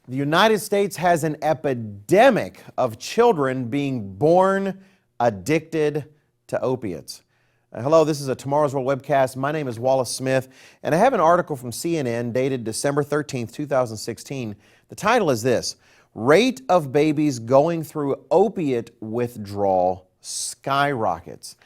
The United States has an epidemic of children being born addicted to opiates. Hello, this is a Tomorrow's World Webcast. My name is Wallace Smith, and I have an article from CNN dated December 13th, 2016. The title is this: Rate of Babies Going Through Opiate Withdrawal Skyrockets.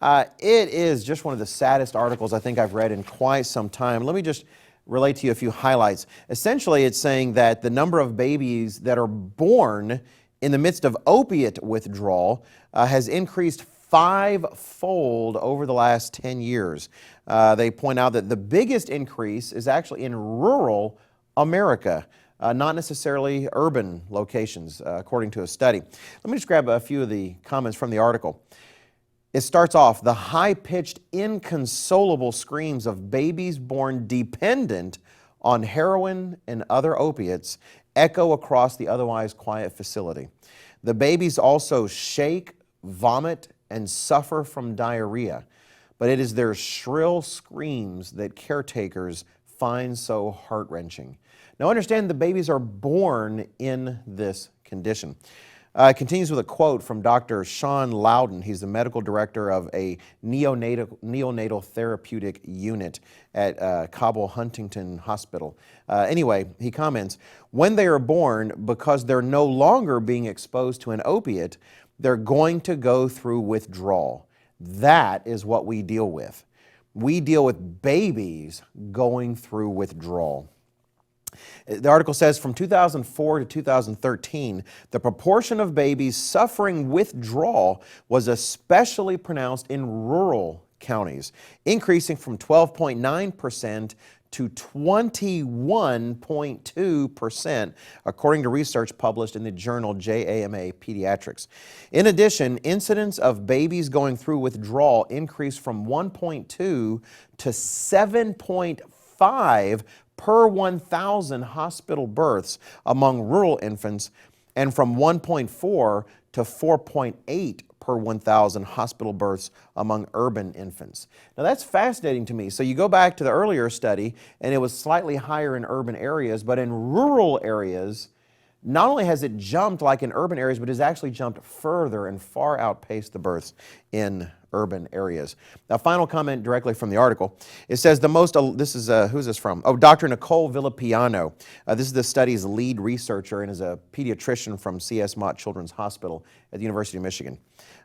It is just one of the saddest articles I think I've read in quite some time. Let me just relate to you a few highlights. Essentially, it's saying that the number of babies that are born in the midst of opiate withdrawal has increased five-fold over the last 10 years. They point out that the biggest increase is actually in rural America, not necessarily urban locations, according to a study. Let me just grab a few of the comments from the article. It starts off, the high-pitched, inconsolable screams of babies born dependent on heroin and other opiates echo across the otherwise quiet facility. The babies also shake, vomit, and suffer from diarrhea, but it is their shrill screams that caretakers find so heart-wrenching. Now understand, the babies are born in this condition. It continues with a quote from Dr. Sean Loudon. He's the medical director of a neonatal therapeutic unit at Cabo Huntington Hospital. Anyway, he comments, when they are born, because they're no longer being exposed to an opiate, they're going to go through withdrawal. That is what we deal with. We deal with babies going through withdrawal. The article says from 2004 to 2013, the proportion of babies suffering withdrawal was especially pronounced in rural counties, increasing from 12.9% to 21.2%, according to research published in the journal JAMA Pediatrics. In addition, incidence of babies going through withdrawal increased from 1.2 to 7.5 per 1,000 hospital births among rural infants, and from 1.4 to 4.8 per 1,000 hospital births among urban infants. Now that's fascinating to me. So you go back to the earlier study, and it was slightly higher in urban areas, but in rural areas, not only has it jumped like in urban areas, but it's actually jumped further and far outpaced the births in urban areas. Now, final comment directly from the article. It says this is, who's this from? Oh, Dr. Nicole Villapiano. This is the study's lead researcher and is a pediatrician from C.S. Mott Children's Hospital at the University of Michigan.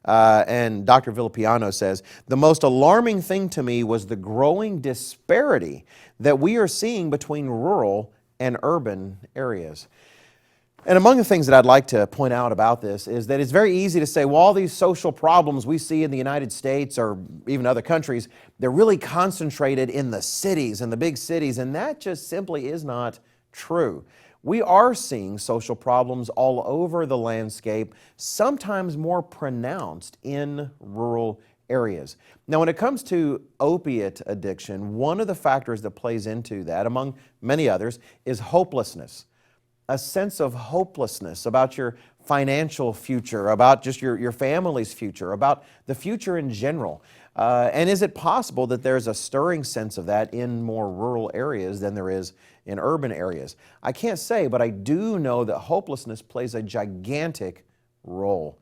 And Dr. Villapiano says, the most alarming thing to me was the growing disparity that we are seeing between rural and urban areas. And among the things that I'd like to point out about this is that it's very easy to say, well, all these social problems we see in the United States or even other countries, they're really concentrated in the cities and the big cities, and that just simply is not true. We are seeing social problems all over the landscape, sometimes more pronounced in rural areas. Now, when it comes to opiate addiction, one of the factors that plays into that, among many others, is hopelessness. A sense of hopelessness about your financial future, about just your family's future, about the future in general. And is it possible that there's a stirring sense of that in more rural areas than there is in urban areas? I can't say, but I do know that hopelessness plays a gigantic role.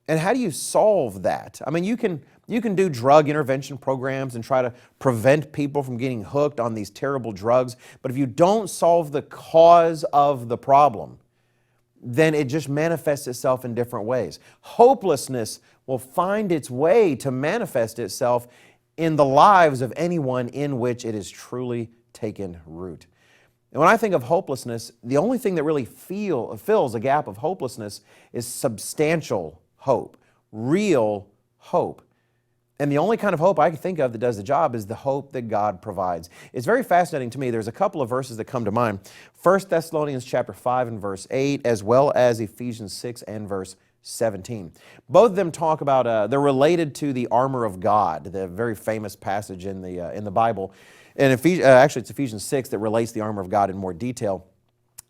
And how do you solve that? I mean, you can do drug intervention programs and try to prevent people from getting hooked on these terrible drugs, but if you don't solve the cause of the problem, then it just manifests itself in different ways. Hopelessness will find its way to manifest itself in the lives of anyone in which it has truly taken root. And when I think of hopelessness, the only thing that really fills a gap of hopelessness is substantial hope, real hope. And the only kind of hope I can think of that does the job is the hope that God provides. It's very fascinating to me. There's a couple of verses that come to mind. 1 Thessalonians chapter 5 and verse 8, as well as Ephesians 6 and verse 17. Both of them talk about, they're related to the armor of God, the very famous passage in the Bible. And actually, it's Ephesians 6 that relates the armor of God in more detail.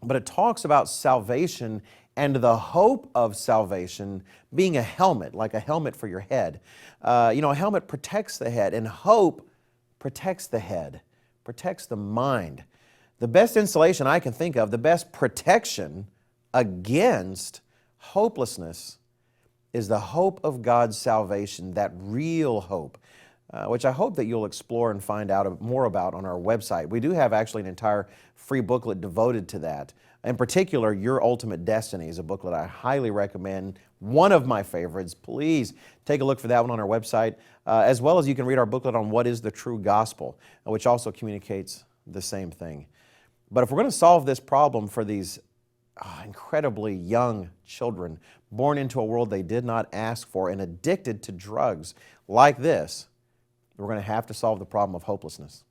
But it talks about salvation and the hope of salvation being a helmet, like a helmet for your head. A helmet protects the head, and hope protects the head, protects the mind. The best insulation I can think of, the best protection against hopelessness is the hope of God's salvation, that real hope, which I hope that you'll explore and find out more about on our website. We do have actually an entire free booklet devoted to that. In particular, Your Ultimate Destiny is a booklet I highly recommend, one of my favorites. Please take a look for that one on our website, as well as you can read our booklet on what is the true gospel, which also communicates the same thing. But if we're going to solve this problem for these incredibly young children born into a world they did not ask for and addicted to drugs like this, we're going to have to solve the problem of hopelessness.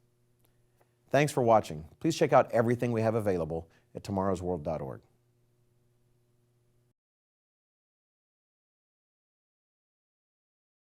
Thanks for watching. Please check out everything we have available at tomorrowsworld.org.